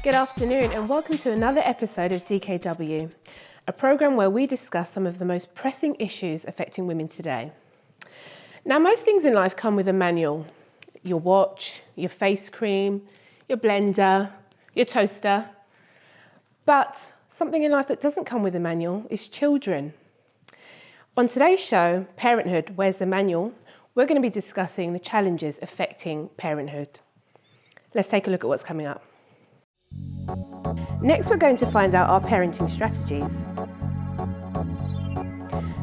Good afternoon and welcome to another episode of DKW, a programme where we discuss some of the most pressing issues affecting women today. Now, most things in life come with a manual. Your watch, your face cream, your blender, your toaster. But something in life that doesn't come with a manual is children. On today's show, Parenthood, Where's the Manual? We're going to be discussing the challenges affecting parenthood. Let's take a look at what's coming up. Next, we're going to find out our parenting strategies.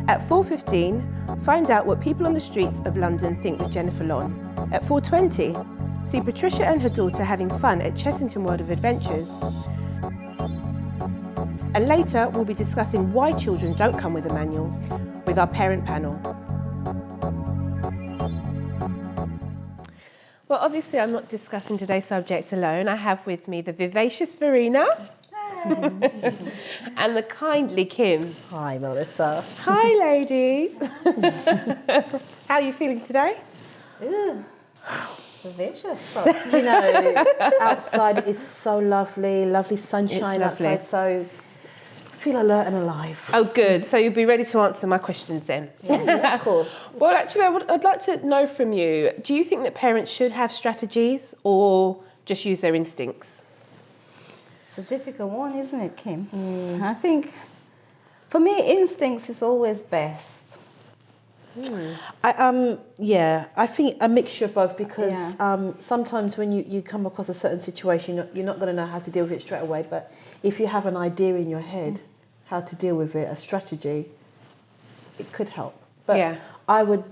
At 4:15, find out what people on the streets of London think with Jennifer Long. At 4:20, see Patricia and her daughter having fun at Chessington World of Adventures. And later, we'll be discussing why children don't come with a manual with our parent panel. Well, obviously, I'm not discussing today's subject alone. I have with me the vivacious Verena and the kindly Kim. Hi, Melissa. Hi, ladies. How are you feeling today? Vivacious. You know, outside it is so lovely, lovely sunshine outside, so I feel alert and alive. Oh, good. So you'll be ready to answer my questions then? Yeah, of course. Well, actually, I'd like to know from you, do you think that parents should have strategies or just use their instincts? It's a difficult one, isn't it, Kim? I think, for me, instincts is always best. I think a mixture of both, because sometimes when you come across a certain situation, you're not going to know how to deal with it straight away, but if you have an idea in your head how to deal with it, a strategy, it could help. But I would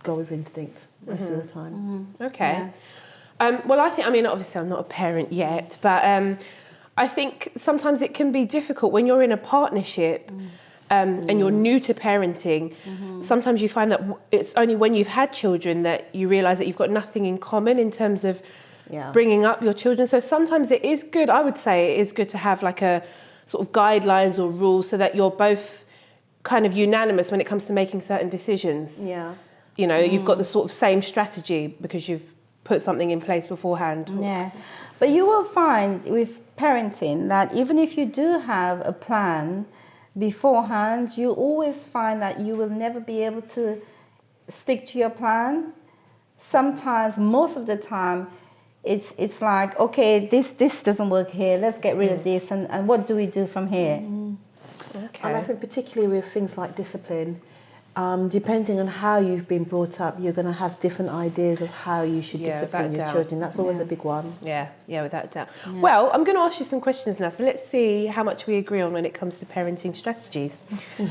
go with instinct most of the time. Okay. Yeah. Well, obviously I'm not a parent yet, but I think sometimes it can be difficult when you're in a partnership and you're new to parenting. Sometimes you find that it's only when you've had children that you realise that you've got nothing in common in terms of bringing up your children. So sometimes it is good, I would say it is good to have like a sort of guidelines or rules so that you're both kind of unanimous when it comes to making certain decisions. Yeah. You know, you've got the sort of same strategy because you've put something in place beforehand. Yeah. But you will find with parenting that even if you do have a plan beforehand, you always find that you will never be able to stick to your plan. Sometimes, most of the time, it's like, okay, this doesn't work here, let's get rid of this, and what do we do from here? Okay. And I think particularly with things like discipline, depending on how you've been brought up, you're going to have different ideas of how you should discipline your children. That's always a big one. Yeah, without doubt. Yeah. Well, I'm going to ask you some questions now, so let's see how much we agree on when it comes to parenting strategies.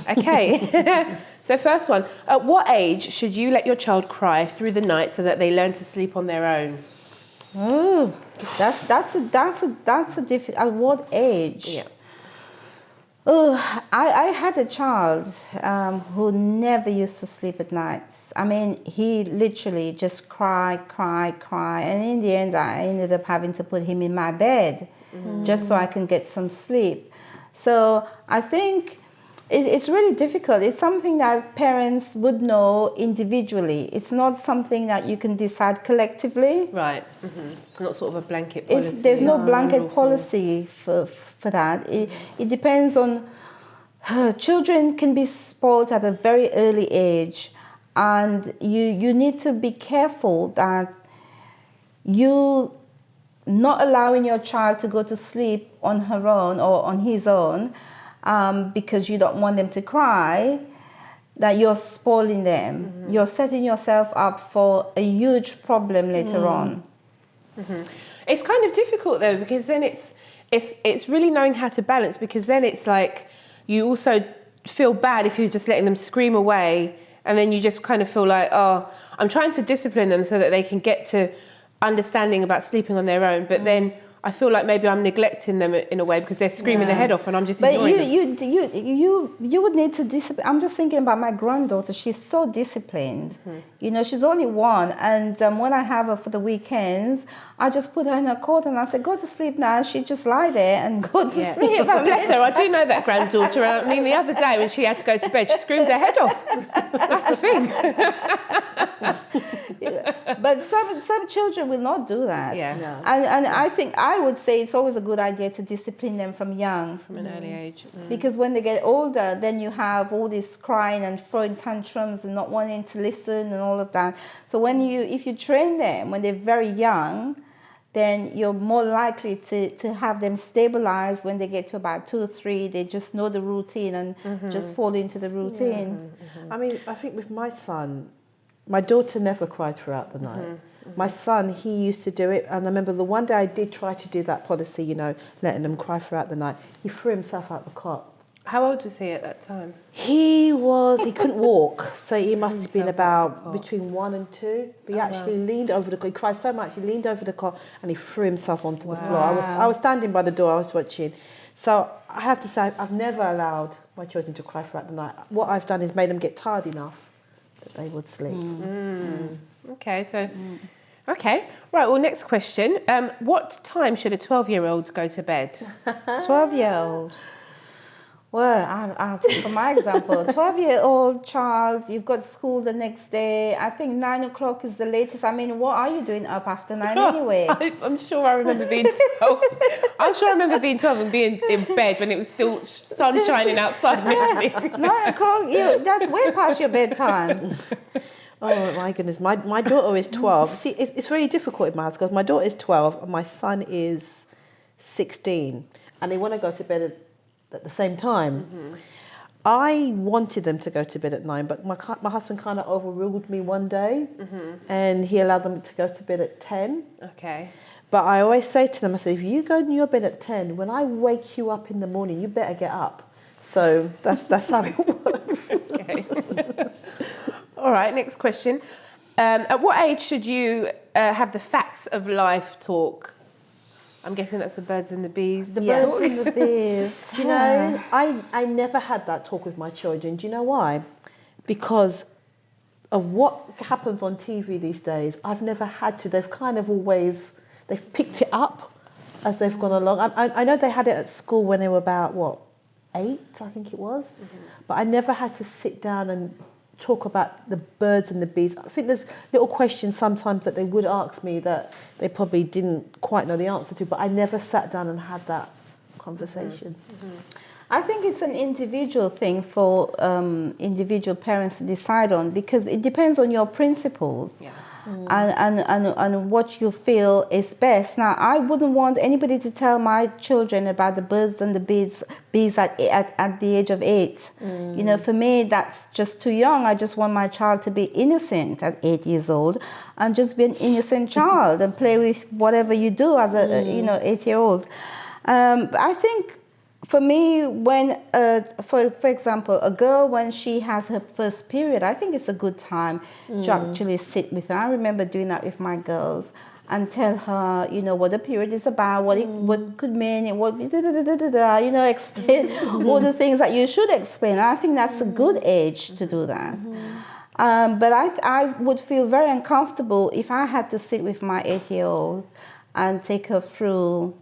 Okay. So first one, at what age should you let your child cry through the night so that they learn to sleep on their own? Oh, that's a difficult. At what age? Yeah. Oh, I had a child who never used to sleep at nights. I mean, he literally just cried, and in the end, I ended up having to put him in my bed just so I can get some sleep. So I think it's really difficult. It's something that parents would know individually. It's not something that you can decide collectively. Right. It's not sort of a blanket policy. There's no blanket policy for that. It depends on... Children can be spoiled at a very early age, and you need to be careful that you not allowing your child to go to sleep on her own or on his own because you don't want them to cry, that you're spoiling them. You're setting yourself up for a huge problem later on. It's kind of difficult though, because then it's really knowing how to balance, because then it's like you also feel bad if you're just letting them scream away, and then you just kind of feel like, oh, I'm trying to discipline them so that they can get to understanding about sleeping on their own, but then I feel like maybe I'm neglecting them in a way because they're screaming their head off and I'm just ignoring them. You would need to discipline. I'm just thinking about my granddaughter. She's so disciplined. You know, she's only one, and when I have her for the weekends, I just put her in a cot and I say, go to sleep now. And she just lie there and go to sleep. Bless her. I do know that granddaughter. I mean, the other day when she had to go to bed, she screamed her head off. That's the thing. But some children will not do that. Yeah. No. And I think I I would say it's always a good idea to discipline them from young. From an early age. Because when they get older, then you have all this crying and throwing tantrums and not wanting to listen and all of that. So if you train them when they're very young, then you're more likely to have them stabilize when they get to about 2 or 3. They just know the routine and just fall into the routine. I mean, I think with my son, my daughter never cried throughout the night. My son, he used to do it, and I remember the one day I did try to do that policy, you know, letting them cry throughout the night. He threw himself out the cot. How old was he at that time? He couldn't walk, so he must have been about between 1 and 2. But he actually leaned over the cot. He cried so much, he leaned over the cot and he threw himself onto the floor. I was standing by the door, I was watching. So I have to say, I've never allowed my children to cry throughout the night. What I've done is made them get tired enough that they would sleep. Okay, so... Okay, right, well, next question. What time should a 12-year-old go to bed? 12-year-old. Well, I'll take for my example. A 12-year-old child, you've got school the next day. I think 9 o'clock is the latest. I mean, what are you doing up after 9 anyway? I'm sure I remember being 12. I'm sure I remember being 12 and being in bed when it was still sun shining outside and everything. 9 o'clock, that's way past your bedtime. Oh my goodness, my daughter is 12. See, it's very difficult in my house because my daughter is 12 and my son is 16, and they want to go to bed at the same time. I wanted them to go to bed at 9, but my husband kind of overruled me one day, and he allowed them to go to bed at 10. Okay. But I always say to them, I say, if you go to your bed at 10, when I wake you up in the morning, you better get up. So that's how it works. Okay. All right, next question. At what age should you have the facts of life talk? I'm guessing that's the birds and the bees. The birds and the bees. Do you know, I never had that talk with my children. Do you know why? Because of what happens on TV these days, I've never had to. They've kind of always, they've picked it up as they've gone along. I know they had it at school when they were about, 8, I think it was. But I never had to sit down and talk about the birds and the bees. I think there's little questions sometimes that they would ask me that they probably didn't quite know the answer to, but I never sat down and had that conversation. I think it's an individual thing for individual parents to decide on, because it depends on your principles. And what you feel is best. Now, I wouldn't want anybody to tell my children about the birds and the bees at the age of 8. You know, for me, that's just too young. I just want my child to be innocent at 8 years old and just be an innocent child and play with whatever you do as a 8-year-old. I think for me, when, for example, a girl, when she has her first period, I think it's a good time to actually sit with her. I remember doing that with my girls and tell her, what the period is about, what could mean, explain all the things that you should explain. I think that's a good age to do that. But I would feel very uncomfortable if I had to sit with my 8-year-old and take her through,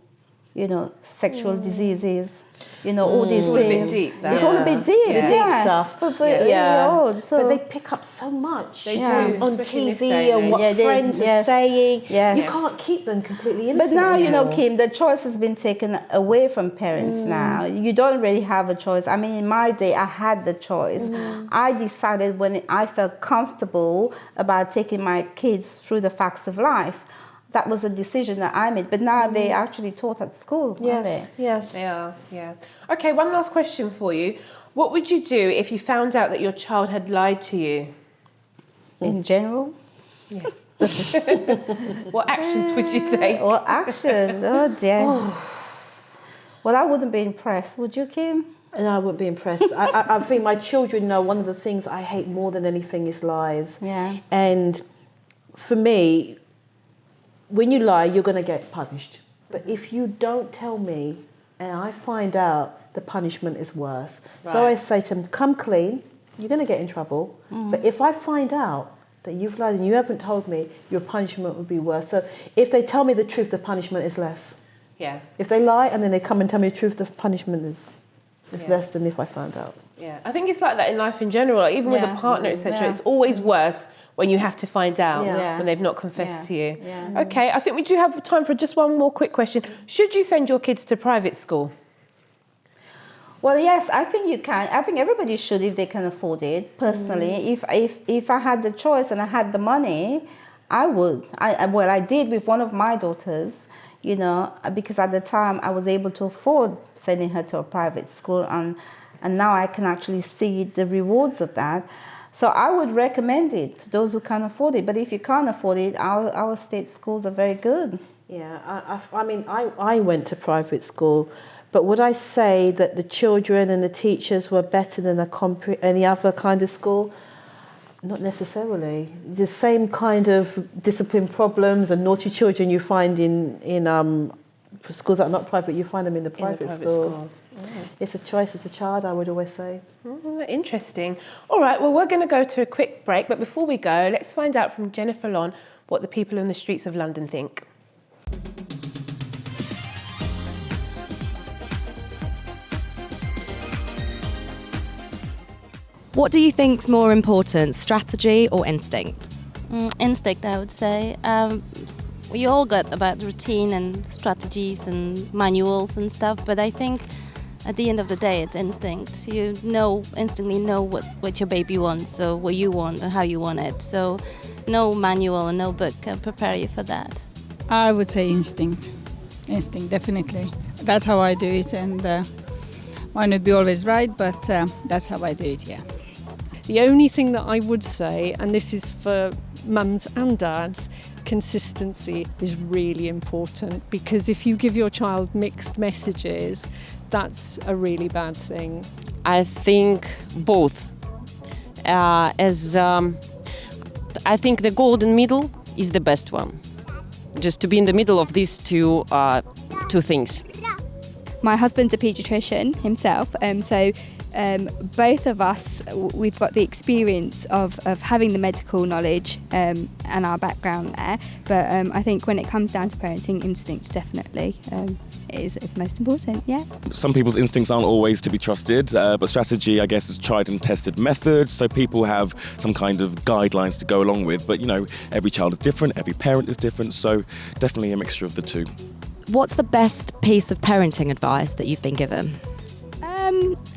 sexual diseases, all these things. It's all a bit deep. The deep stuff. For 8-year-old. So but they pick up so much. They do. On TV and what friends are saying. You can't keep them completely innocent. But now, anymore. Kim, the choice has been taken away from parents now. You don't really have a choice. I mean, in my day, I had the choice. I decided when I felt comfortable about taking my kids through the facts of life. That was a decision that I made, but now they're actually taught at school, aren't they? Yes. They are, yeah. Okay, one last question for you. What would you do if you found out that your child had lied to you? In general? Yeah. What action would you take? What action? Oh, dear. Well, I wouldn't be impressed. Would you, Kim? No, I wouldn't be impressed. I think my children know one of the things I hate more than anything is lies. Yeah. And for me, when you lie, you're going to get punished. But if you don't tell me and I find out, the punishment is worse. Right. So I say to them, come clean, you're going to get in trouble. But if I find out that you've lied and you haven't told me, your punishment would be worse. So if they tell me the truth, the punishment is less. Yeah. If they lie and then they come and tell me the truth, the punishment is less than if I found out. Yeah, I think it's like that in life in general. Like even with a partner, etc., it's always worse when you have to find out when they've not confessed to you. Yeah. Okay, I think we do have time for just one more quick question. Should you send your kids to private school? Well, yes, I think you can. I think everybody should if they can afford it. Personally, if I had the choice and I had the money, I would. I did with one of my daughters, you know, because at the time I was able to afford sending her to a private school, and now I can actually see the rewards of that. So I would recommend it to those who can afford it. But if you can't afford it, our state schools are very good. Yeah, I mean, I went to private school, but would I say that the children and the teachers were better than any other kind of school? Not necessarily. The same kind of discipline problems and naughty children you find in schools that are not private, you find them in the private school. It's a choice as a child, I would always say. Interesting. All right, well, we're going to go to a quick break, but before we go, let's find out from Jennifer Lon what the people in the streets of London think. What do you think's more important, strategy or instinct? Instinct, I would say. We all got about routine and strategies and manuals and stuff, but I think at the end of the day, it's instinct. You instantly know what your baby wants, or what you want, or how you want it. So no manual and no book can prepare you for that. I would say instinct. Instinct, definitely. That's how I do it, and might not be always right, but that's how I do it, yeah. The only thing that I would say, and this is for mums and dads, consistency is really important, because if you give your child mixed messages, that's a really bad thing. I think both. I think the golden middle is the best one. Just to be in the middle of these two things. My husband's a paediatrician himself, so both of us, we've got the experience of having the medical knowledge and our background there, but I think when it comes down to parenting, instinct definitely is most important, yeah. Some people's instincts aren't always to be trusted, but strategy, I guess, is tried and tested method, so people have some kind of guidelines to go along with, but you know, every child is different, every parent is different, so definitely a mixture of the two. What's the best piece of parenting advice that you've been given?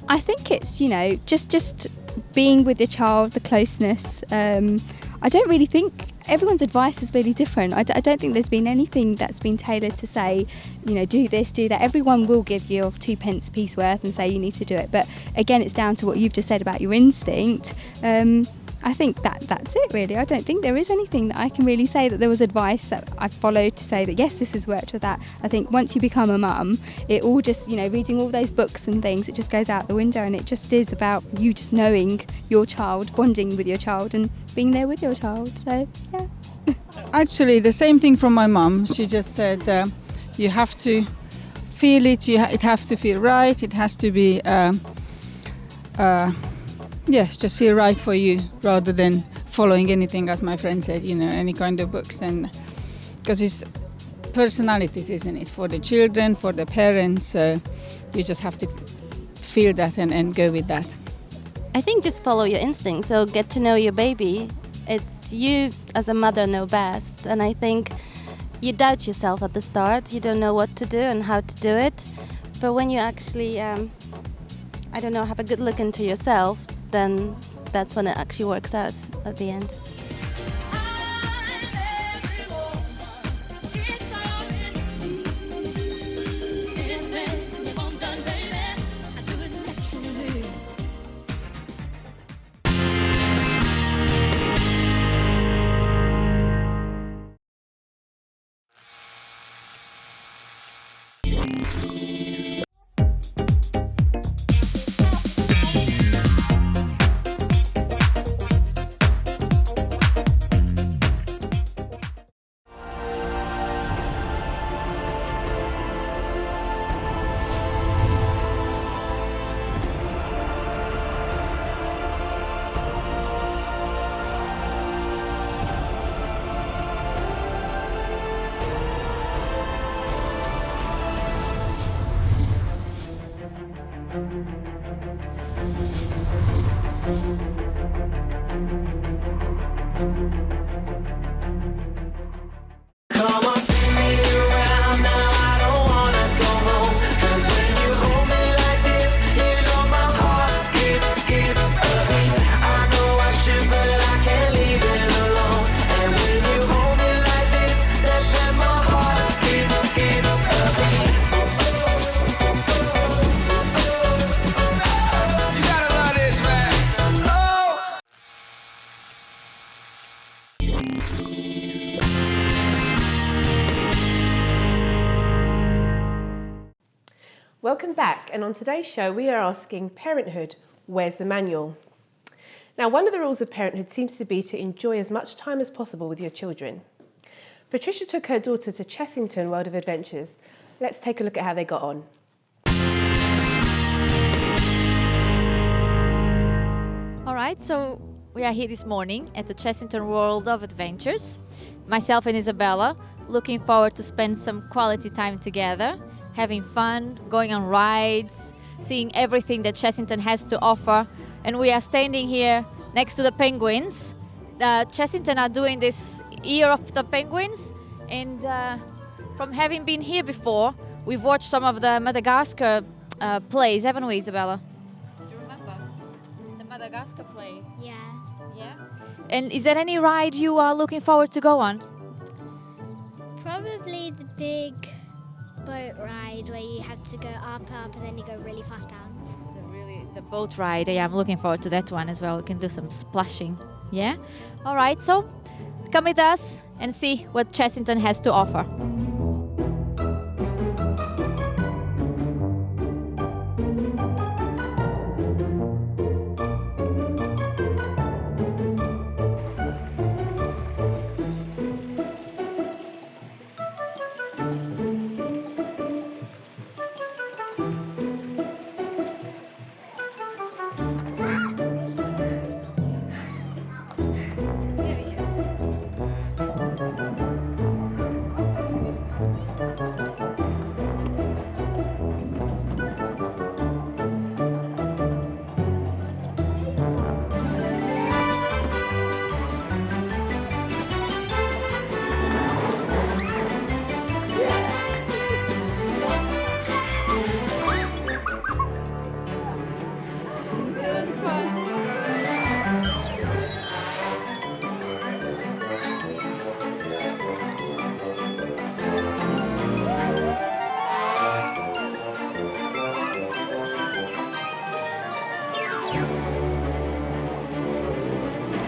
I think it's, you know, just being with your child, the closeness. I don't really think everyone's advice is really different. I don't think there's been anything that's been tailored to say, you know, do this, do that. Everyone will give you 2 pence piece worth and say you need to do it. But again, it's down to what you've just said about your instinct. I think that's it really. I don't think there is anything that I can really say that there was advice that I followed to say that yes, this has worked with that. I think once you become a mum, it all just, you know, reading all those books and things, it just goes out the window, and it just is about you just knowing your child, bonding with your child and being there with your child. So yeah. Actually, the same thing from my mum. She just said you have to feel it, it has to feel right, it has to be yes, just feel right for you rather than following anything, as my friend said, you know, any kind of books. And because it's personalities, isn't it, for the children, for the parents, you just have to feel that and go with that. I think just follow your instincts, so get to know your baby. It's you as a mother know best, and I think you doubt yourself at the start, you don't know what to do and how to do it, but when you actually, have a good look into yourself, then that's when it actually works out at the end. Welcome back, and on today's show we are asking Parenthood, where's the manual? Now, one of the rules of Parenthood seems to be to enjoy as much time as possible with your children. Patricia took her daughter to Chessington World of Adventures. Let's take a look at how they got on. All right, so we are here this morning at the Chessington World of Adventures. Myself and Isabella, looking forward to spend some quality time together, having fun, going on rides, seeing everything that Chessington has to offer. And we are standing here next to the penguins. Chessington are doing this Year of the Penguins, and from having been here before, we've watched some of the Madagascar plays, haven't we, Isabella? Do you remember the Madagascar play? Yeah. Yeah? And is there any ride you are looking forward to go on? Probably the big boat ride where you have to go up, and then you go really fast down. The boat ride, yeah, I'm looking forward to that one as well. We can do some splashing, yeah? All right, so come with us and see what Chessington has to offer.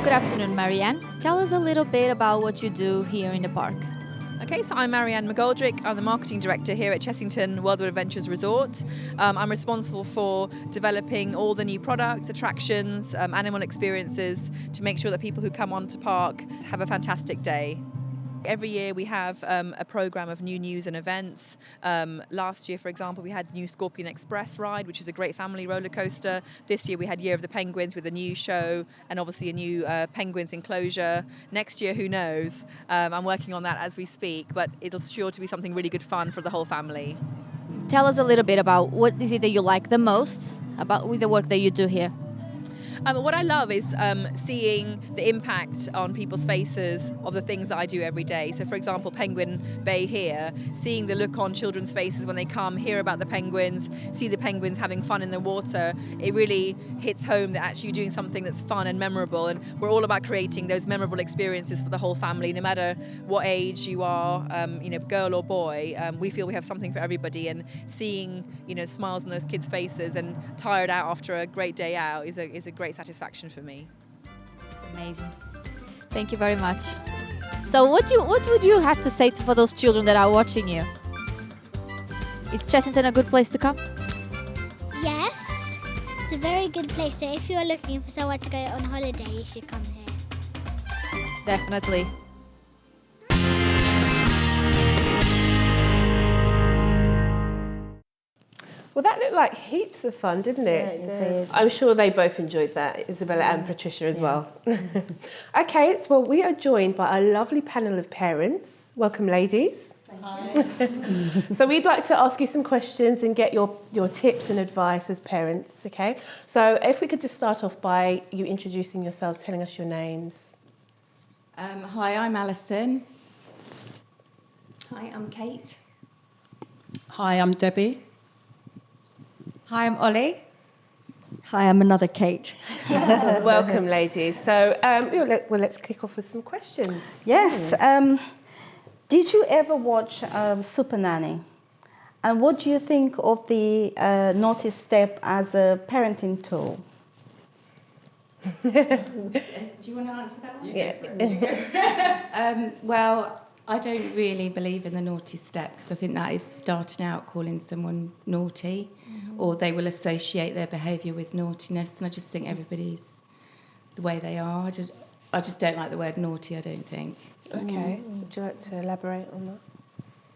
Good afternoon, Marianne. Tell us a little bit about what you do here in the park. Okay, so I'm Marianne McGoldrick. I'm the marketing director here at Chessington World of Adventures Resort. I'm responsible for developing all the new products, attractions, animal experiences to make sure that people who come onto park have a fantastic day. Every year we have a program of new news and events. Last year, for example, we had new Scorpion Express ride, which is a great family roller coaster. This year we had Year of the Penguins with a new show and obviously a new penguins enclosure. Next year, who knows? I'm working on that as we speak, but it'll sure to be something really good fun for the whole family. Tell us a little bit about what is it that you like the most about with the work that you do here. What I love is seeing the impact on people's faces of the things that I do every day. So, for example, Penguin Bay here, seeing the look on children's faces when they come, hear about the penguins, see the penguins having fun in the water, it really hits home that actually you're doing something that's fun and memorable. And we're all about creating those memorable experiences for the whole family, no matter what age you are, girl or boy. We feel we have something for everybody, and seeing smiles on those kids' faces and tired out after a great day out is a great satisfaction for me. It's amazing. Thank you very much. So what would you have to say for those children that are watching you? Is Chessington a good place to come? Yes, it's a very good place. So if you're looking for somewhere to go on holiday, you should come here. Definitely. Well, that looked like heaps of fun, didn't it? Yeah, it did. I'm sure they both enjoyed that, Isabella and Patricia as well. Okay, well, we are joined by a lovely panel of parents. Welcome, ladies. Hi. So we'd like to ask you some questions and get your tips and advice as parents, okay? So if we could just start off by you introducing yourselves, telling us your names. Hi, I'm Alison. Hi, I'm Kate. Hi, I'm Debbie. Hi, I'm Ollie. Hi, I'm another Kate. Welcome, ladies. So let's kick off with some questions. Yes. Did you ever watch Super Nanny? And what do you think of the Naughty Step as a parenting tool? Do you want to answer that one? Yeah. Well, I don't really believe in the naughty step because I think that is starting out calling someone naughty, or they will associate their behaviour with naughtiness. And I just think everybody's the way they are. I just don't like the word naughty, I don't think. Okay. Would you like to elaborate on that?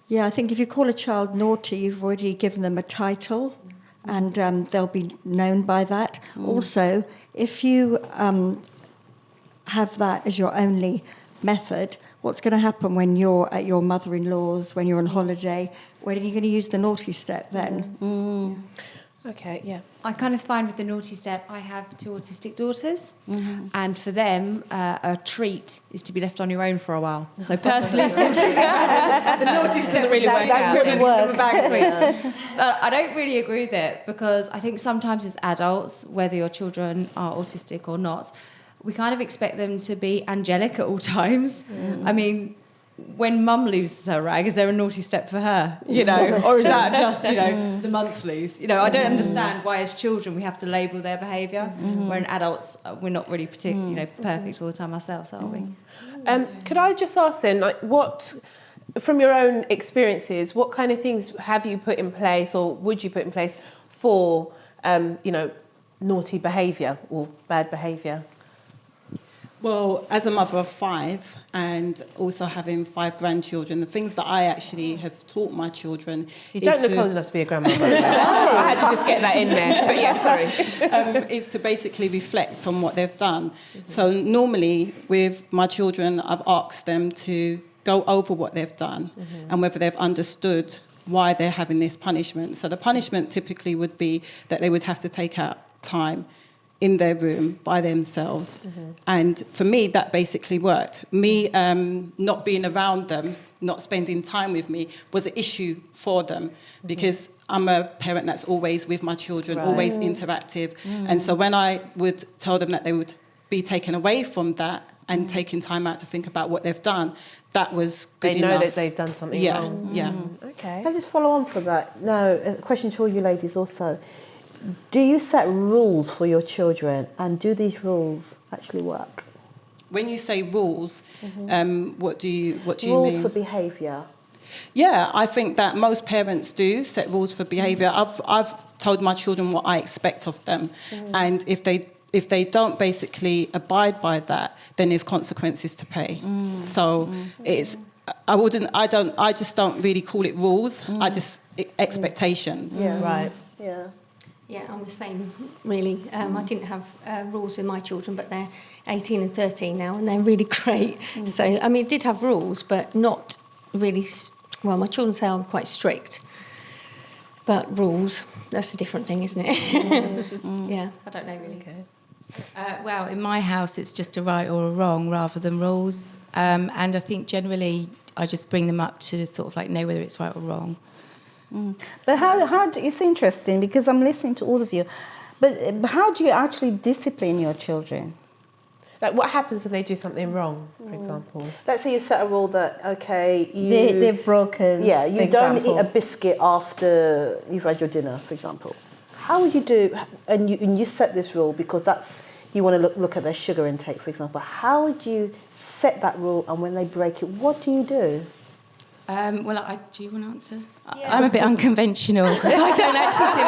Yeah, I think if you call a child naughty, you've already given them a title, and they'll be known by that. Also, if you have that as your only method, what's going to happen when you're at your mother-in-law's, when you're on holiday? When are you going to use the naughty step then? Okay, yeah. I kind of find with the naughty step, I have 2 autistic daughters, and for them, a treat is to be left on your own for a while. So personally, for autistic families, the naughty step really work out. That could work. A bag of sweets. But I don't really agree with it, because I think sometimes as adults, whether your children are autistic or not, we kind of expect them to be angelic at all times. I mean, when mum loses her rag, is there a naughty step for her? You know, or is that just, you know, the monthlies? You know, I don't understand why as children we have to label their behaviour, when adults we're not really perfect all the time ourselves, are we? Could I just ask then, like, what, from your own experiences, what kind of things have you put in place, or would you put in place for, naughty behaviour or bad behaviour? Well, as a mother of 5 and also having 5 grandchildren, the things that I actually have taught my children... You don't look old enough to be a grandmother. I had to just get that in there. But yeah, sorry. Is to basically reflect on what they've done. So normally with my children, I've asked them to go over what they've done and whether they've understood why they're having this punishment. So the punishment typically would be that they would have to take out time in their room by themselves. And for me, that basically worked. Me not being around them, not spending time with me, was an issue for them, because I'm a parent that's always with my children, always interactive. And so when I would tell them that they would be taken away from that and taking time out to think about what they've done, that was good enough. They know that they've done something wrong. Yeah. Okay. Can I just follow on from that? Now, a question to all you ladies also. Do you set rules for your children, and do these rules actually work? When you say rules, what do you mean? Rules for behaviour. Yeah, I think that most parents do set rules for behaviour. I've told my children what I expect of them, and if they don't basically abide by that, then there's consequences to pay. So it's I just don't really call it rules. I just expectations. Yeah. Right. Yeah. Yeah, I'm the same, really. I didn't have rules with my children, but they're 18 and 13 now, and they're really great. So, I mean, it did have rules, but not really... Well, my children say I'm quite strict. But rules, that's a different thing, isn't it? Yeah, I don't know, really. Okay. Well, in my house, it's just a right or a wrong rather than rules. And I think generally I just bring them up to sort of like know whether it's right or wrong. But how do, it's interesting because I'm listening to all of you, but how do you actually discipline your children? Like, what happens when they do something wrong, for example? Let's say you set a rule that, okay, they've broken. Yeah, you don't eat a biscuit after you've had your dinner, for example. How would you do, and you set this rule because you want to look at their sugar intake, for example. How would you set that rule, and when they break it, what do you do? Well, do you want to answer? Yeah. I'm a bit unconventional because I don't actually do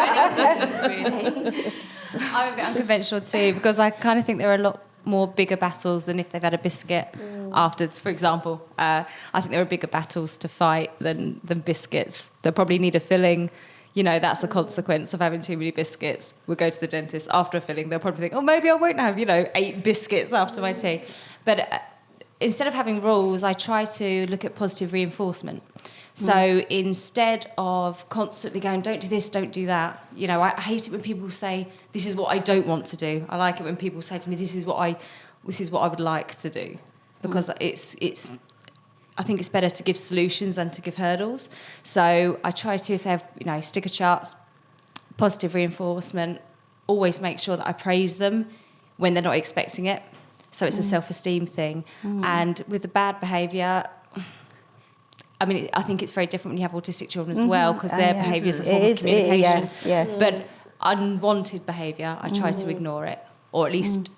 anything, really. I'm a bit unconventional too because I kind of think there are a lot more bigger battles than if they've had a biscuit afterwards, for example. I think there are bigger battles to fight than biscuits. They'll probably need a filling. You know, that's a consequence of having too many biscuits. We'll go to the dentist after a filling. They'll probably think, oh, maybe I won't have, 8 biscuits after my tea. But instead of having rules, I try to look at positive reinforcement. So instead of constantly going, don't do this, don't do that, I hate it when people say, this is what I don't want to do. I like it when people say to me, this is what I would like to do. Because I think it's better to give solutions than to give hurdles. So I try to, if they have, sticker charts, positive reinforcement, always make sure that I praise them when they're not expecting it. So it's a self-esteem thing. And with the bad behaviour, I mean, I think it's very different when you have autistic children as well, because their behaviour is a form of communication. Yes. But unwanted behaviour, I try to ignore it, or at least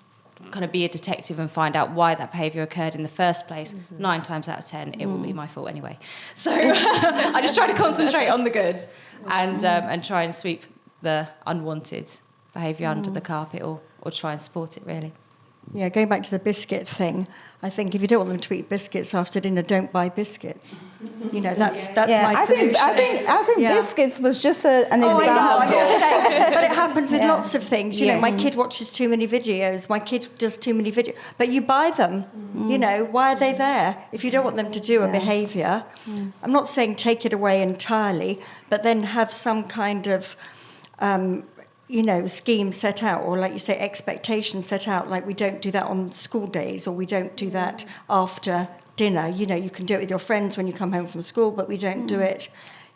kind of be a detective and find out why that behaviour occurred in the first place, 9 times out of 10 it will be my fault anyway. So I just try to concentrate on the good and try and sweep the unwanted behaviour under the carpet or try and support it, really. Yeah, going back to the biscuit thing, I think if you don't want them to eat biscuits after dinner, don't buy biscuits. You know, that's my solution. I think biscuits was just an example. I know, I'm just saying. But it happens with lots of things. You know, my kid watches too many videos. My kid does too many videos. But you buy them. You know, why are they there? If you don't want them to do a behaviour, I'm not saying take it away entirely, but then have some kind of... scheme set out, or like you say, expectations set out, like we don't do that on school days, or we don't do that after dinner. You know, you can do it with your friends when you come home from school, but we don't do it,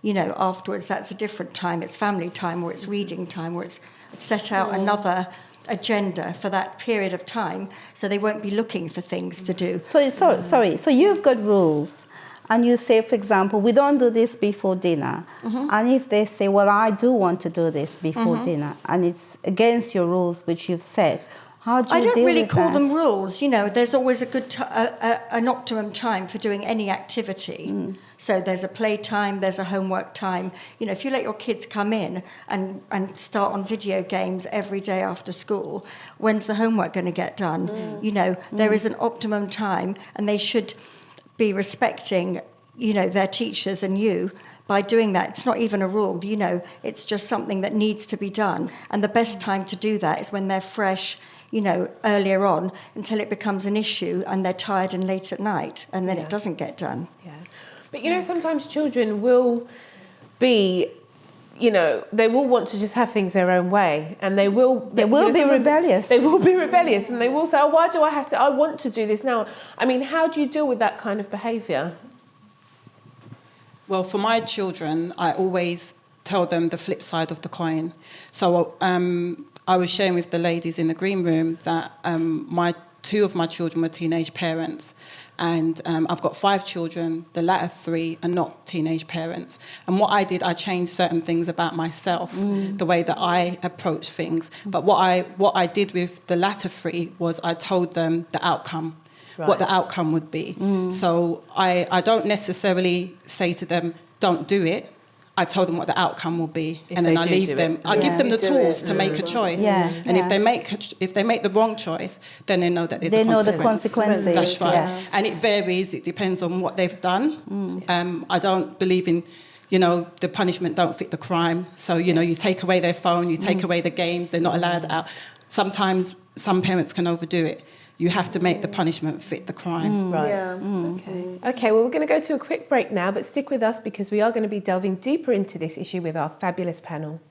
afterwards. That's a different time. It's family time, or it's reading time, or it's set out another agenda for that period of time, so they won't be looking for things to do. So you've got rules. And you say, for example, we don't do this before dinner. And if they say, well, I do want to do this before dinner, and it's against your rules which you've set, how do you deal with that? I don't really call them rules. You know, there's always a good an optimum time for doing any activity. So there's a play time, there's a homework time. You know, if you let your kids come in and start on video games every day after school, when's the homework going to get done? You know, there is an optimum time, and they should be respecting, their teachers and you by doing that. It's not even a rule, it's just something that needs to be done. And the best time to do that is when they're fresh, earlier on, until it becomes an issue and they're tired and late at night, and then it doesn't get done. Yeah. But, sometimes children will be... they will want to just have things their own way, and they will be rebellious. They will be rebellious, and they will say, why do I want to do this now? I mean, how do you deal with that kind of behaviour? Well, for my children, I always tell them the flip side of the coin. So I was sharing with the ladies in the green room that two of my children were teenage parents. And I've got 5 children. The latter 3 are not teenage parents. And what I did, I changed certain things about myself, the way that I approach things. But what I did with the latter 3 was I told them the outcome, what the outcome would be. So I don't necessarily say to them, don't do it. I told them what the outcome will be, and then I leave them. I give them the tools to make a choice, and if they make the wrong choice, then they know that there's a consequence. They know the consequences. That's right, and it varies. It depends on what they've done. I don't believe in, the punishment don't fit the crime. So you take away their phone, you take away the games. They're not allowed out. Sometimes some parents can overdo it. You have to make the punishment fit the crime. Right. Yeah. Okay, well, we're going to go to a quick break now, but stick with us because we are going to be delving deeper into this issue with our fabulous panel.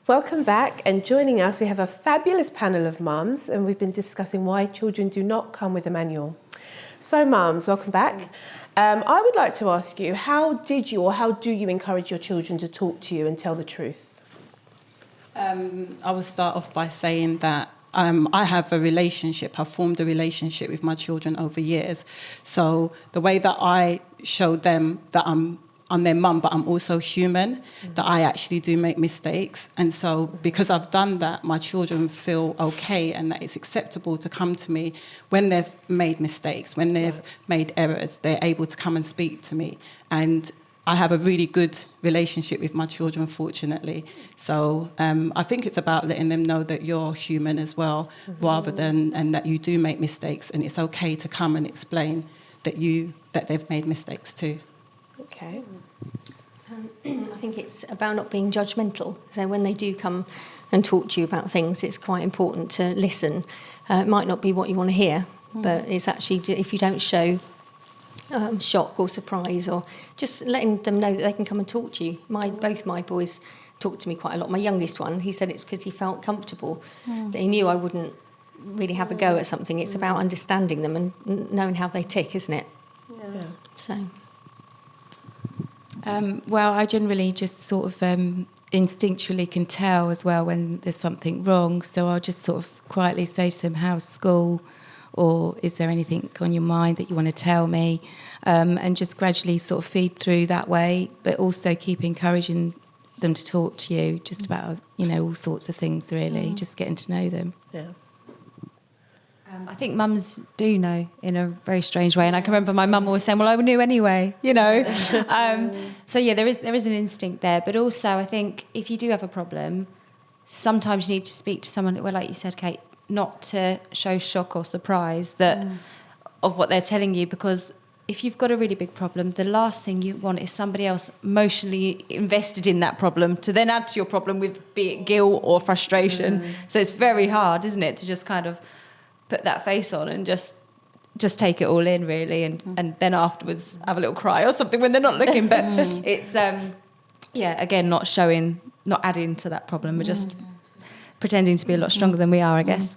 Welcome back, and joining us we have a fabulous panel of mums, and we've been discussing why children do not come with a manual. So mums, welcome back. I would like to ask you, how do you encourage your children to talk to you and tell the truth? I will start off by saying that I have a relationship. I've formed a relationship with my children over years. So the way that I show them that I'm their mum, but I'm also human, that I actually do make mistakes. And so because I've done that, my children feel okay and that it's acceptable to come to me when they've made mistakes, when they've made errors. They're able to come and speak to me. And I have a really good relationship with my children, fortunately. So I think it's about letting them know that you're human as well, rather than, and that you do make mistakes, and it's okay to come and explain that they've made mistakes too. Okay. I think it's about not being judgmental. So when they do come and talk to you about things, it's quite important to listen. It might not be what you want to hear, but it's actually, if you don't show shock or surprise, or just letting them know that they can come and talk to you. Both my boys talk to me quite a lot. My youngest one, he said it's because he felt comfortable, that he knew I wouldn't really have a go at something. It's about understanding them and knowing how they tick, isn't it? Yeah. So... well, I generally just sort of instinctually can tell as well when there's something wrong. So I'll just sort of quietly say to them, how's school? Or is there anything on your mind that you want to tell me? And just gradually sort of feed through that way, but also keep encouraging them to talk to you just about, all sorts of things, really, just getting to know them. Yeah. I think mums do know in a very strange way, and I can remember my mum always saying, "Well, I knew anyway," So yeah, there is an instinct there, but also I think if you do have a problem, sometimes you need to speak to someone. Well, like you said, Kate, not to show shock or surprise of what they're telling you, because if you've got a really big problem, the last thing you want is somebody else emotionally invested in that problem to then add to your problem with, be it guilt or frustration. So it's very hard, isn't it, to just kind of put that face on and just take it all in, really, and then afterwards have a little cry or something when they're not looking. But it's, again, not adding to that problem. We're just pretending to be a lot stronger than we are, I guess.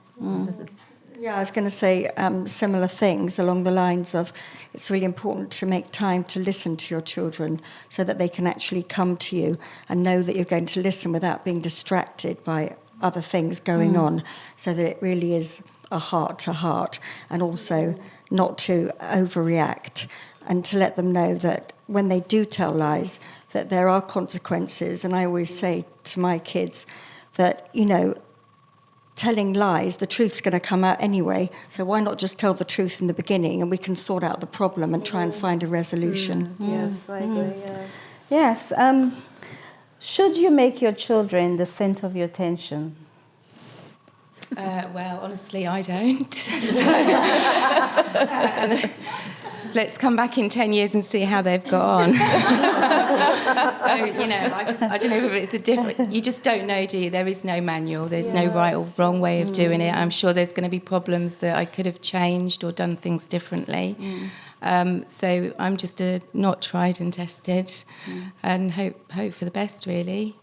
Yeah, I was going to say similar things along the lines of it's really important to make time to listen to your children so that they can actually come to you and know that you're going to listen without being distracted by other things going on, so that it really is a heart-to-heart, and also not to overreact, and to let them know that when they do tell lies, that there are consequences. And I always say to my kids that, telling lies, the truth's going to come out anyway, so why not just tell the truth in the beginning, and we can sort out the problem and try and find a resolution. Yes, I agree, yeah. Yes. Should you make your children the centre of your attention? Well, honestly, I don't. So, let's come back in 10 years and see how they've got on. So, I don't know if it's a different... You just don't know, do you? There is no manual. There's no right or wrong way of doing it. I'm sure there's going to be problems that I could have changed or done things differently. So I'm just not tried and tested, and hope for the best, really.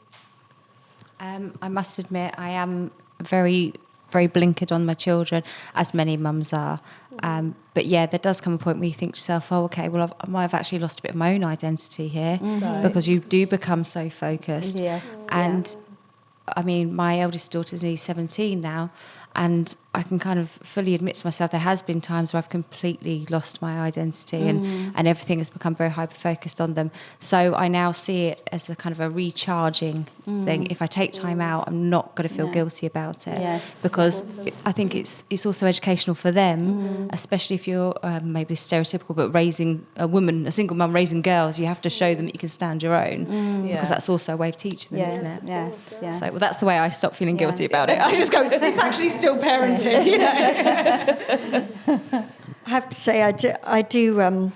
I must admit, I am very, very blinkered on my children, as many mums are. But yeah, there does come a point where you think to yourself, oh, okay, well, I might have actually lost a bit of my own identity here, because you do become so focused. Yes. And I mean, my eldest daughter's nearly 17 now, and I can kind of fully admit to myself there has been times where I've completely lost my identity and everything has become very hyper-focused on them. So I now see it as a kind of a recharging thing. If I take time out, I'm not going to feel guilty about it, because I think it's also educational for them, especially if you're maybe stereotypical, but raising a single mum raising girls, you have to show them that you can stand your own, because that's also a way of teaching them, isn't it? Yes. So that's the way I stop feeling guilty about it. I just go, it's actually still parenting, I have to say, I do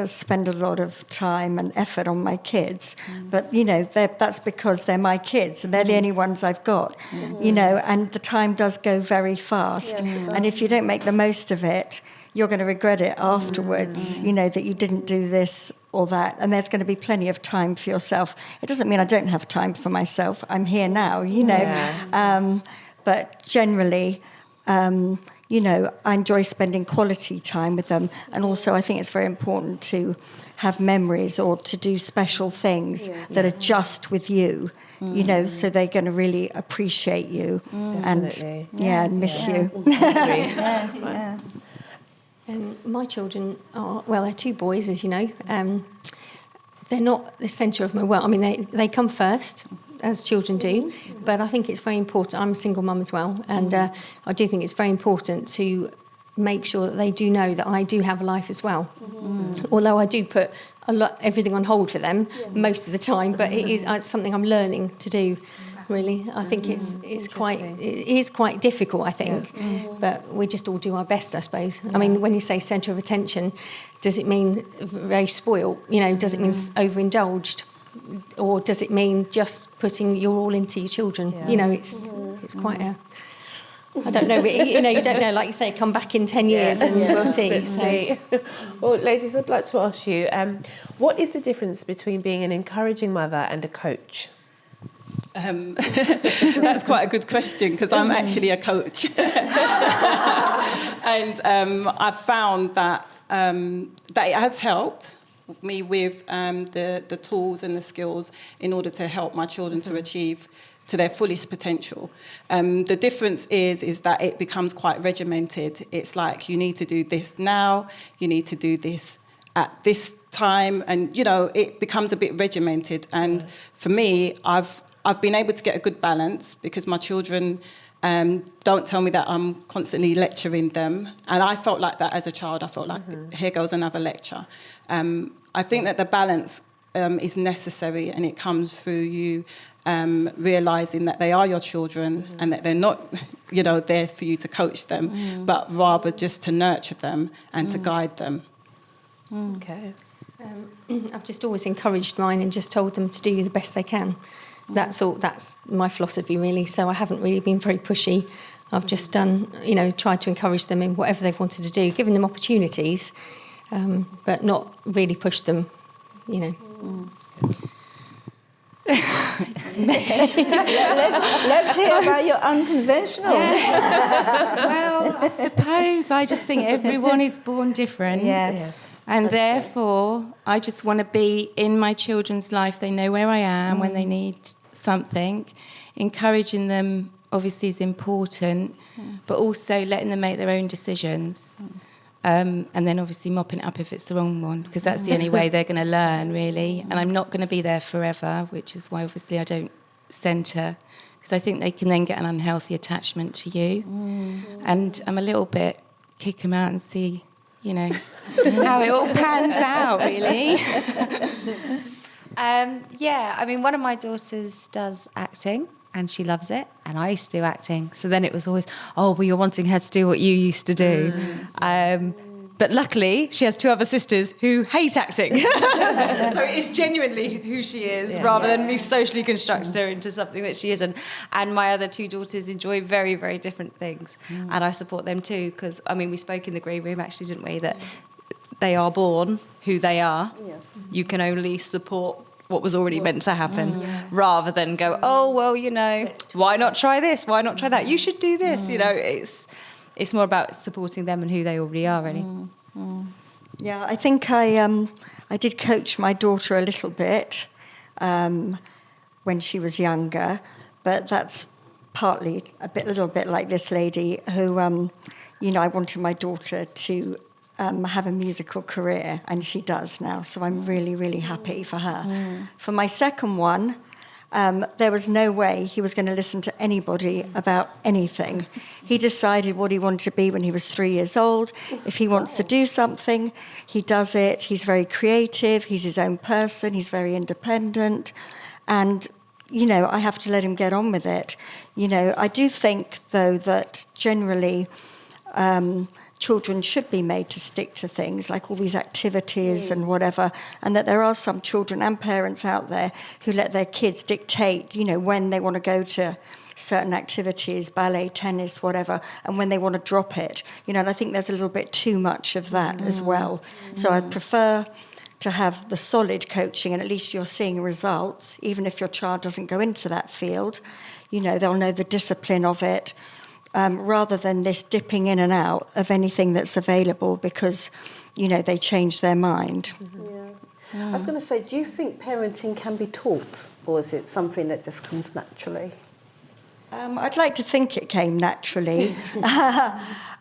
spend a lot of time and effort on my kids, but that's because they're my kids and they're the only ones I've got, and the time does go very fast, and if you don't make the most of it, you're going to regret it afterwards, that you didn't do this or that, and there's going to be plenty of time for yourself. It doesn't mean I don't have time for myself. I'm here now, you know. Yeah. But generally, you know, I enjoy spending quality time with them. And also I think it's very important to have memories or to do special things that are just with you, you know, so they're going to really appreciate you and miss you. My children are, well, they're two boys, as you know. They're not the centre of my world. I mean, they come first, as children do, but I think it's very important. I'm a single mum as well, and I do think it's very important to make sure that they do know that I do have a life as well. Although I do put everything on hold for them most of the time, but it's something I'm learning to do. Really, I think it is quite difficult. I think, but we just all do our best, I suppose. I mean, when you say centre of attention, does it mean very spoiled? You know, does it mean overindulged? Or does it mean just putting your all into your children? You know, it's quite a... I don't know. You know, you don't know. Like you say, come back in 10 years and we'll see. So. Well, ladies, I'd like to ask you, what is the difference between being an encouraging mother and a coach? That's quite a good question because I'm actually a coach. And I've found that it has helped me with the tools and the skills in order to help my children to achieve to their fullest potential. The difference is that it becomes quite regimented. It's like you need to do this now, you need to do this at this time, and you know it becomes a bit regimented. And for me, I've been able to get a good balance because my children don't tell me that I'm constantly lecturing them. And I felt like that as a child. I felt like, here goes another lecture. I think that the balance is necessary, and it comes through you realising that they are your children and that they're not, you know, there for you to coach them, but rather just to nurture them and to guide them. Okay. I've just always encouraged mine and just told them to do the best they can. That's all. That's my philosophy, really. So I haven't really been very pushy. I've just done, you know, tried to encourage them in whatever they've wanted to do, giving them opportunities, but not really push them, you know. It's me. Let's hear about your unconventional. Well, I suppose I just think everyone is born different. Yes. And therefore, I just want to be in my children's life. They know where I am when they need something. Encouraging them, obviously, is important, but also letting them make their own decisions. And then, obviously, mopping it up if it's the wrong one, because that's the only way they're going to learn, really. And I'm not going to be there forever, which is why, obviously, I don't centre, because I think they can then get an unhealthy attachment to you. And I'm a little bit kick them out and see... you know, how it all pans out, really. Yeah, I mean, one of my daughters does acting, and she loves it, and I used to do acting. So then it was always, oh, well, you're wanting her to do what you used to do. But luckily, she has two other sisters who hate acting. So it is genuinely who she is, rather than me socially constructing her into something that she isn't. And my other two daughters enjoy very, very different things. And I support them too, because, I mean, we spoke in the green room, actually, didn't we, that they are born who they are. You can only support what was already meant to happen, rather than go, oh, well, you know, why not try this? Why not try that? You should do this. You know, it's more about supporting them and who they already are, really. Yeah, I think I did coach my daughter a little bit when she was younger, but that's partly little bit like this lady who, you know, I wanted my daughter to have a musical career, and she does now, so I'm really, really happy for her. For my second one, there was no way he was going to listen to anybody about anything. He decided what he wanted to be when he was 3 years old. If he wants to do something, he does it. He's very creative. He's his own person. He's very independent. And, you know, I have to let him get on with it. You know, I do think, though, that generally children should be made to stick to things like all these activities and whatever, and that there are some children and parents out there who let their kids dictate, you know, when they want to go to certain activities, ballet, tennis, whatever, and when they want to drop it. You know, and I think there's a little bit too much of that as well. So I'd prefer to have the solid coaching, and at least you're seeing results, even if your child doesn't go into that field. You know, they'll know the discipline of it, rather than this dipping in and out of anything that's available because, you know, they change their mind. I was going to say, do you think parenting can be taught, or is it something that just comes naturally? I'd like to think it came naturally.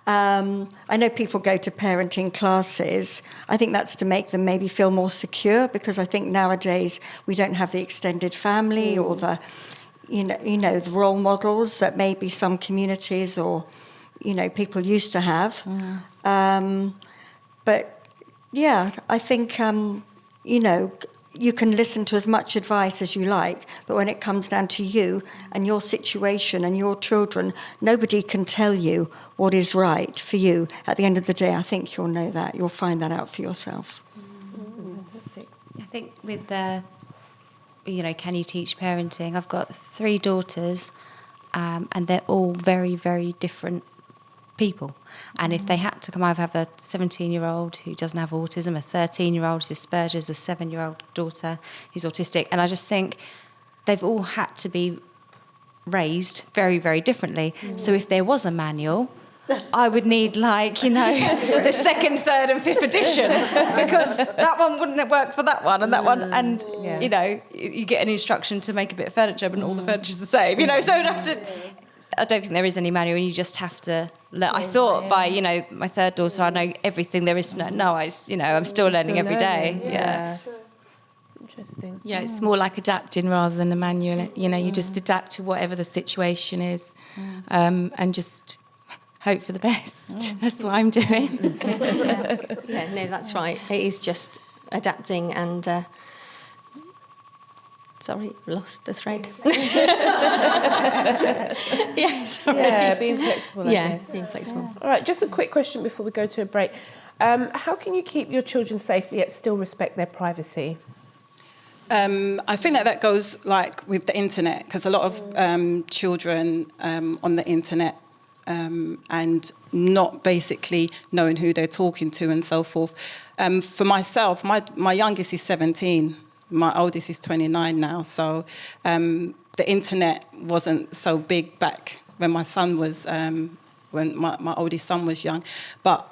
I know people go to parenting classes. I think that's to make them maybe feel more secure, because I think nowadays we don't have the extended family or the, you know, the role models that maybe some communities or, you know, people used to have. But yeah, I think, you know, you can listen to as much advice as you like, but when it comes down to you and your situation and your children, nobody can tell you what is right for you. At the end of the day, I think you'll know that. You'll find that out for yourself. Fantastic. I think with the, you know, can you teach parenting? I've got 3 daughters, and they're all very, very different people. And if they had to come, I have a 17-year-old who doesn't have autism, a 13-year-old who's Asperger's, a 7-year-old daughter who's autistic. And I just think they've all had to be raised very, very differently. So if there was a manual, I would need, like, you know, the 2nd, 3rd and 5th edition, because that one wouldn't work for that one and that one. And, you know, you get an instruction to make a bit of furniture, but all the furniture's the same, you know, so you'd have to... I don't think there is any manual. You just have to learn. I thought by, you know, my 3rd daughter, I know everything there is to know. No, I'm still learning every day. Yeah. Interesting. Yeah, it's more like adapting rather than a manual. You know, you just adapt to whatever the situation is, and just hope for the best. That's what I'm doing. Yeah, no, that's right. It is just adapting and... Sorry, lost the thread. Yeah, sorry. Yeah, being flexible, I guess. Being flexible. All right, just a quick question before we go to a break. How can you keep your children safe yet still respect their privacy? I think that goes like with the internet, because a lot of children on the internet and not basically knowing who they're talking to and so forth. For myself, my youngest is 17. My oldest is 29 now, so the internet wasn't so big back when my son was, when my oldest son was young. But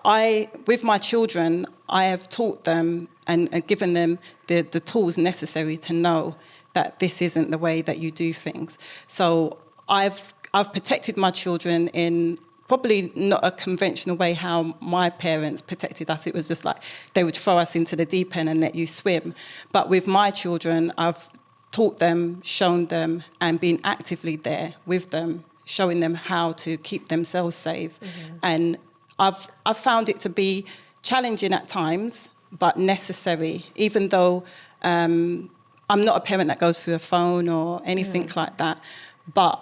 with my children, I have taught them and given them the tools necessary to know that this isn't the way that you do things. So I've protected my children in probably not a conventional way how my parents protected us. It was just like they would throw us into the deep end and let you swim. But with my children, I've taught them, shown them, and been actively there with them, showing them how to keep themselves safe. And I've found it to be challenging at times, but necessary, even though I'm not a parent that goes through a phone or anything like that. But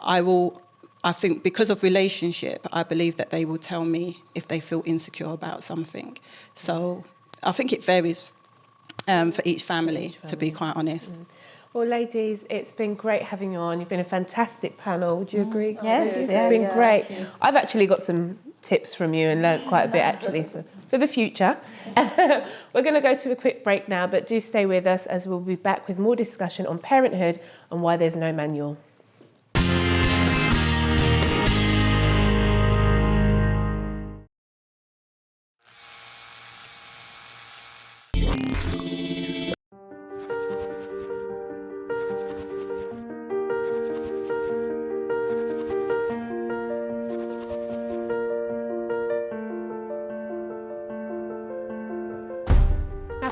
I think because of relationship, I believe that they will tell me if they feel insecure about something. So I think it varies for each family, to be quite honest. Well, ladies, it's been great having you on. You've been a fantastic panel. Would you agree? Yes, It's been great. I've actually got some tips from you and learnt quite a bit, actually, for the future. We're going to go to a quick break now, but do stay with us as we'll be back with more discussion on parenthood and why there's no manual.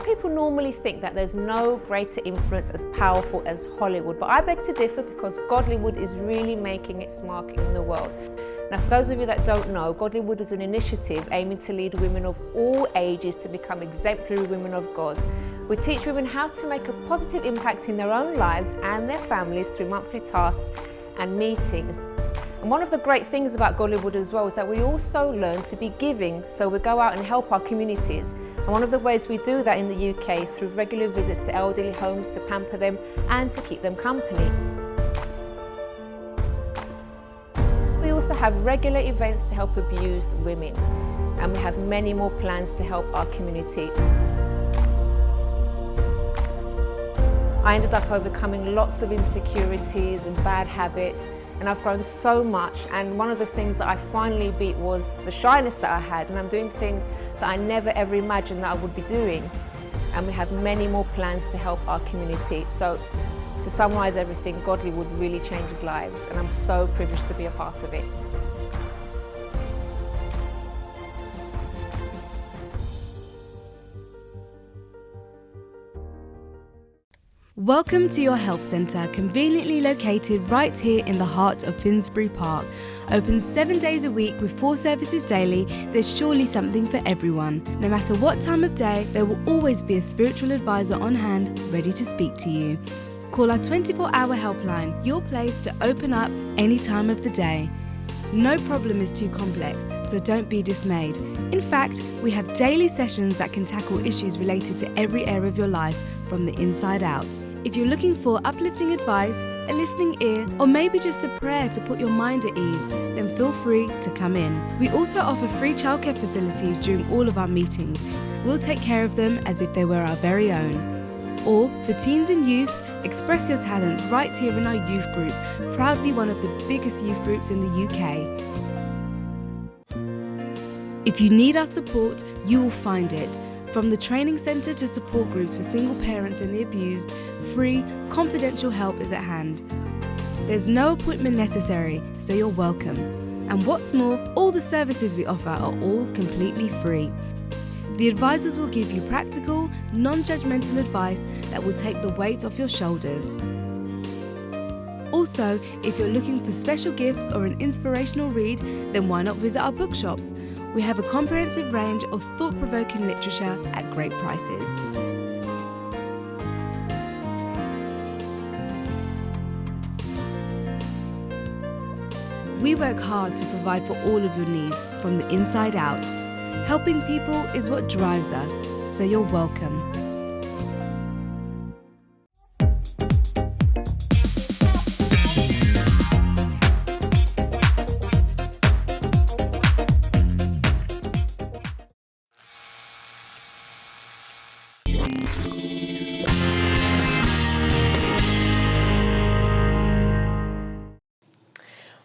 People normally think that there's no greater influence as powerful as Hollywood, but I beg to differ, because Godlywood is really making its mark in the world. Now, for those of you that don't know, Godlywood is an initiative aiming to lead women of all ages to become exemplary women of God. We teach women how to make a positive impact in their own lives and their families through monthly tasks and meetings. And one of the great things about Godlywood as well is that we also learn to be giving, so we go out and help our communities. And one of the ways we do that in the UK through regular visits to elderly homes to pamper them and to keep them company. We also have regular events to help abused women, and we have many more plans to help our community. I ended up overcoming lots of insecurities and bad habits, and I've grown so much. And one of the things that I finally beat was the shyness that I had, and I'm doing things that I never ever imagined that I would be doing. And we have many more plans to help our community. So to summarise everything, Godlywood really changes lives, and I'm so privileged to be a part of it. Welcome to your help centre, conveniently located right here in the heart of Finsbury Park. Open 7 days a week with 4 services daily, there's surely something for everyone. No matter what time of day, there will always be a spiritual advisor on hand, ready to speak to you. Call our 24-hour helpline, your place to open up any time of the day. No problem is too complex, so don't be dismayed. In fact, we have daily sessions that can tackle issues related to every area of your life from the inside out. If you're looking for uplifting advice, a listening ear, or maybe just a prayer to put your mind at ease, then feel free to come in. We also offer free childcare facilities during all of our meetings. We'll take care of them as if they were our very own. Or, for teens and youths, express your talents right here in our youth group, proudly one of the biggest youth groups in the UK. If you need our support, you will find it. From the training centre to support groups for single parents and the abused, free, confidential help is at hand. There's no appointment necessary, so you're welcome. And what's more, all the services we offer are all completely free. The advisors will give you practical, non-judgmental advice that will take the weight off your shoulders. Also, if you're looking for special gifts or an inspirational read, then why not visit our bookshops? We have a comprehensive range of thought-provoking literature at great prices. We work hard to provide for all of your needs from the inside out. Helping people is what drives us, so you're welcome.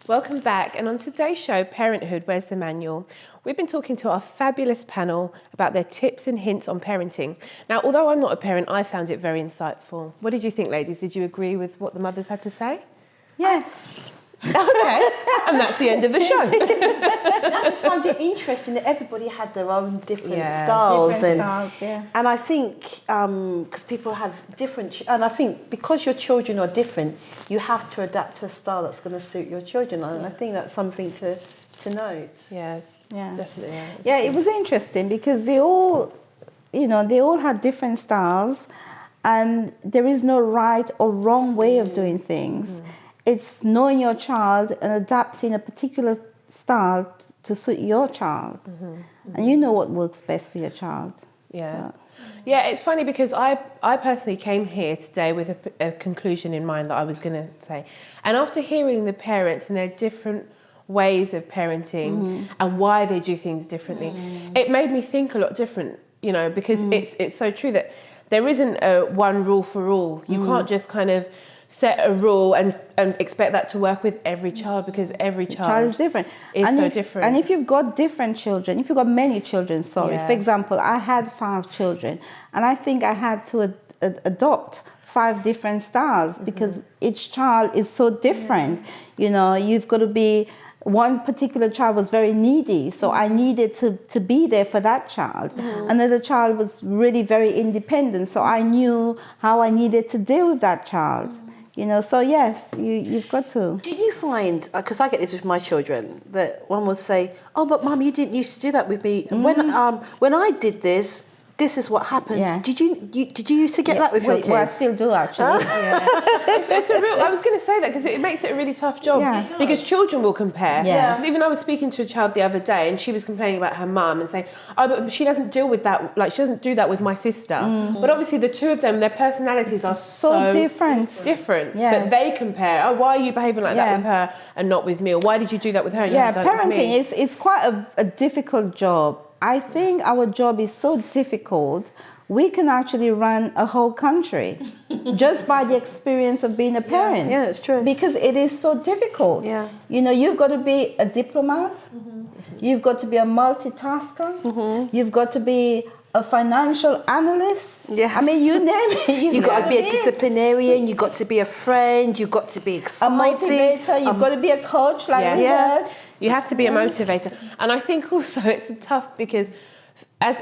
Welcome back, and on today's show, Parenthood, Where's the Manual? We've been talking to our fabulous panel about their tips and hints on parenting. Now, although I'm not a parent, I found it very insightful. What did you think, ladies? Did you agree with what the mothers had to say? Yes. Okay, and that's the end of the show. I just find it interesting that everybody had their own different styles. And I think because people have different, and I think because your children are different, you have to adapt to a style that's going to suit your children. And I think that's something to note. Yeah, definitely. Yeah, it was interesting because they all had different styles, and there is no right or wrong way of doing things. It's knowing your child and adapting a particular style to suit your child. And you know what works best for your child. Yeah. Yeah, it's funny because I personally came here today with a conclusion in mind that I was going to say. And after hearing the parents and their different ways of parenting and why they do things differently, it made me think a lot different, you know, because it's so true that there isn't a one rule for all. You can't just kind of set a rule and expect that to work with every child, because every child is different. different. And if you've got different children, if you've got many children, for example, I had 5 children, and I think I had to adopt 5 different styles because each child is so different. You know, you've got to be, one particular child was very needy, so I needed to be there for that child. Another child was really very independent, so I knew how I needed to deal with that child. You know, so yes, you've got to. Do you find, because I get this with my children, that one will say, "Oh, but Mum, you didn't used to do that with me. When I did this, this is what happens." Yeah. Did you used to get that with your kids? Well, I still do actually. It's a real. I was going to say that because it makes it a really tough job because children will compare. Yeah. Because even I was speaking to a child the other day and she was complaining about her mum and saying, "Oh, but she doesn't deal with that. Like she doesn't do that with my sister." But obviously the two of them, their personalities are so different. That they compare. Oh, why are you behaving like that with her and not with me? Or why did you do that with her and you haven't done it with me? It's quite a difficult job. I think our job is so difficult we can actually run a whole country just by the experience of being a parent. Yeah, it's true. Because it is so difficult. Yeah. You know, you've got to be a diplomat. You've got to be a multitasker. You've got to be a financial analyst. Yes. I mean, you name it. You've got to be a disciplinarian. You've got to be a friend. You've got to be A exciting. motivator. You've got to be a coach, like we heard. You have to be a motivator. And I think also it's tough because as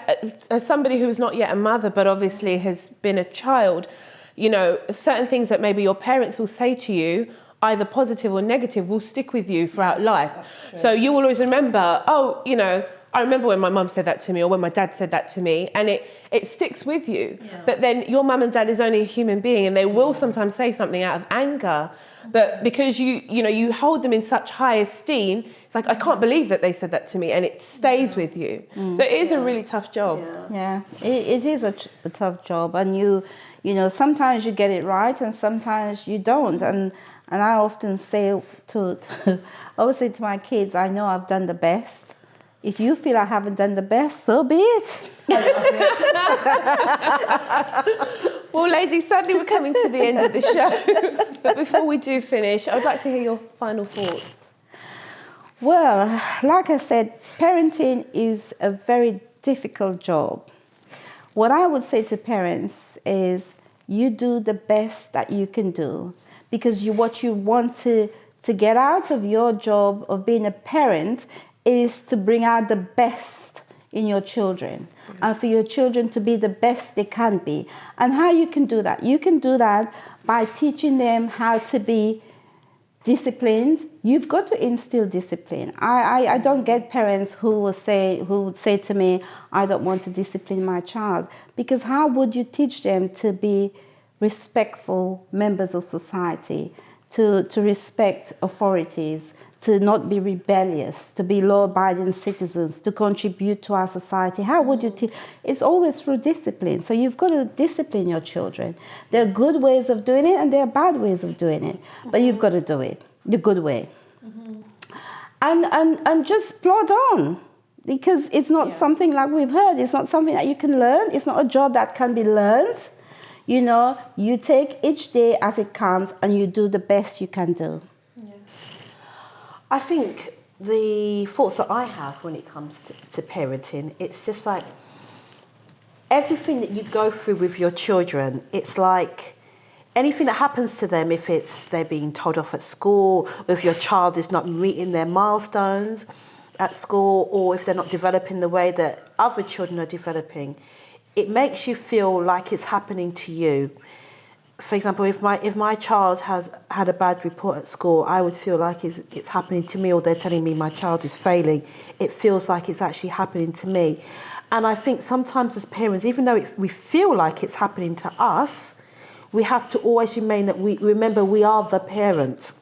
somebody who is not yet a mother, but obviously has been a child, you know, certain things that maybe your parents will say to you, either positive or negative, will stick with you throughout life. So you will always remember, oh, you know, I remember when my mum said that to me or when my dad said that to me, and it sticks with you. Yeah. But then your mum and dad is only a human being, and they will sometimes say something out of anger. But because you hold them in such high esteem, it's like, I can't believe that they said that to me, and it stays with you. So it is a really tough job. Yeah, it is a tough job, and you know, sometimes you get it right, and sometimes you don't. And I often say to my kids, I know I've done the best. If you feel I haven't done the best, so be it. Well, ladies, sadly we're coming to the end of the show. But before we do finish, I'd like to hear your final thoughts. Well, like I said, parenting is a very difficult job. What I would say to parents is you do the best that you can do, because what you want to get out of your job of being a parent is to bring out the best in your children and for your children to be the best they can be. And how you can do that? You can do that by teaching them how to be disciplined. You've got to instill discipline. I don't get parents who would say to me, I don't want to discipline my child, because how would you teach them to be respectful members of society, to respect authorities, to not be rebellious, to be law-abiding citizens, to contribute to our society? How would you teach? It's always through discipline. So you've got to discipline your children. There are good ways of doing it and there are bad ways of doing it. But you've got to do it the good way. And just plod on. Because it's not something like we've heard. It's not something that you can learn. It's not a job that can be learned. You know, you take each day as it comes and you do the best you can do. I think the thoughts that I have when it comes to parenting, it's just like everything that you go through with your children, it's like anything that happens to them, if it's they're being told off at school, or if your child is not meeting their milestones at school, or if they're not developing the way that other children are developing, it makes you feel like it's happening to you. For example, if my child has had a bad report at school, I would feel like it's happening to me, or they're telling me my child is failing. It feels like it's actually happening to me. And I think sometimes as parents, even though we feel like it's happening to us, we have to always remember we are the parent.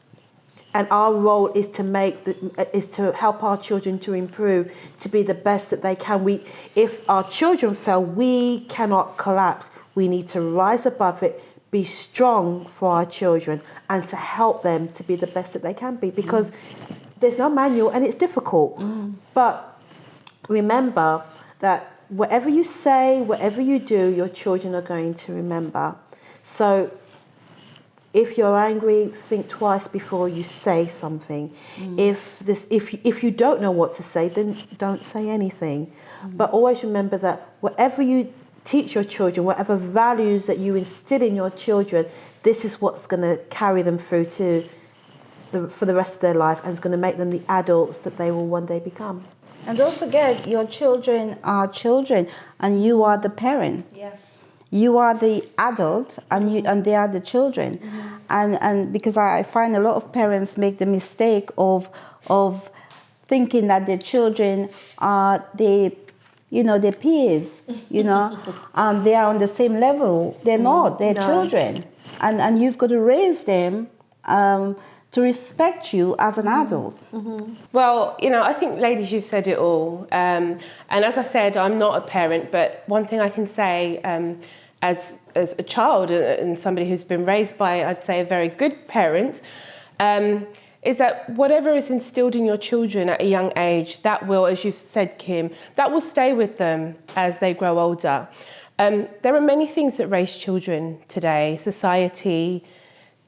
And our role is to help our children to improve, to be the best that they can. If our children fail, we cannot collapse. We need to rise above it, be strong for our children, and to help them to be the best that they can be, because there's no manual and it's difficult. But remember that whatever you say, whatever you do, your children are going to remember. So if you're angry, think twice before you say something. If you don't know what to say, then don't say anything. But always remember that whatever you teach your children, whatever values that you instill in your children, this is what's going to carry them through for the rest of their life, and it's going to make them the adults that they will one day become. And don't forget, your children are children, and you are the parent. Yes. You are the adult, and they are the children. And because I find a lot of parents make the mistake of thinking that their children are their peers, they are on the same level. They're not, they're children. And you've got to raise them to respect you as an adult. Well, I think, ladies, you've said it all. And as I said, I'm not a parent, but one thing I can say as a child and somebody who's been raised by, I'd say, a very good parent, is that whatever is instilled in your children at a young age, that will, as you've said, Kim, that will stay with them as they grow older. There are many things that raise children today: society,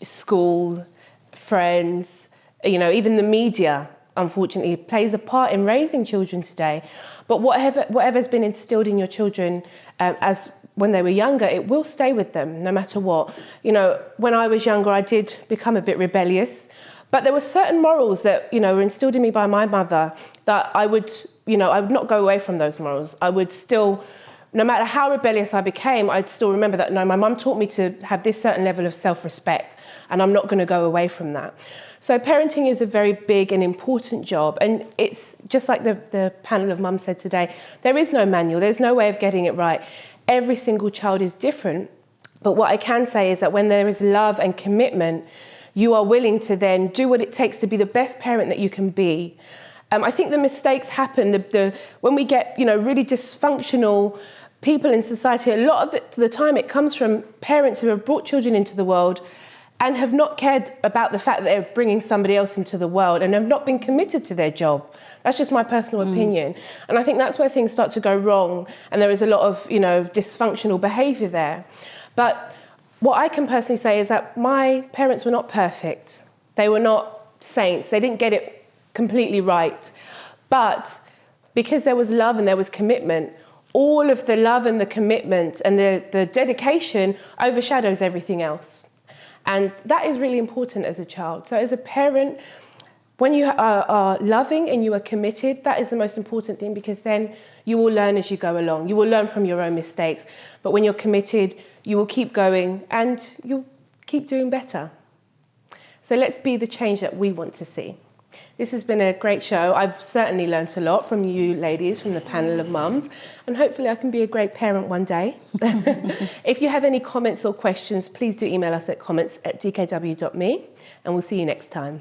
school, friends, even the media, unfortunately, plays a part in raising children today. But whatever's been instilled in your children as when they were younger, it will stay with them no matter what. When I was younger, I did become a bit rebellious, but there were certain morals that, were instilled in me by my mother that I would not go away from those morals. I would still, no matter how rebellious I became, I'd still remember that, no, my mum taught me to have this certain level of self-respect, and I'm not going to go away from that. So parenting is a very big and important job, and it's just like the panel of mums said today, there is no manual, there's no way of getting it right. Every single child is different, but what I can say is that when there is love and commitment, you are willing to then do what it takes to be the best parent that you can be. I think the mistakes happen when we get, really dysfunctional people in society. A lot of the time it comes from parents who have brought children into the world and have not cared about the fact that they're bringing somebody else into the world and have not been committed to their job. That's just my personal opinion. And I think that's where things start to go wrong, and there is a lot of, dysfunctional behaviour there. But what I can personally say is that my parents were not perfect. They were not saints. They didn't get it completely right. But because there was love and there was commitment, all of the love and the commitment and the dedication overshadows everything else. And that is really important as a child. So as a parent, when you are loving and you are committed, that is the most important thing, because then you will learn as you go along. You will learn from your own mistakes. But when you're committed, you will keep going and you'll keep doing better. So let's be the change that we want to see. This has been a great show. I've certainly learnt a lot from you ladies, from the panel of mums, and hopefully I can be a great parent one day. If you have any comments or questions, please do email us at comments@dkw.me, and we'll see you next time.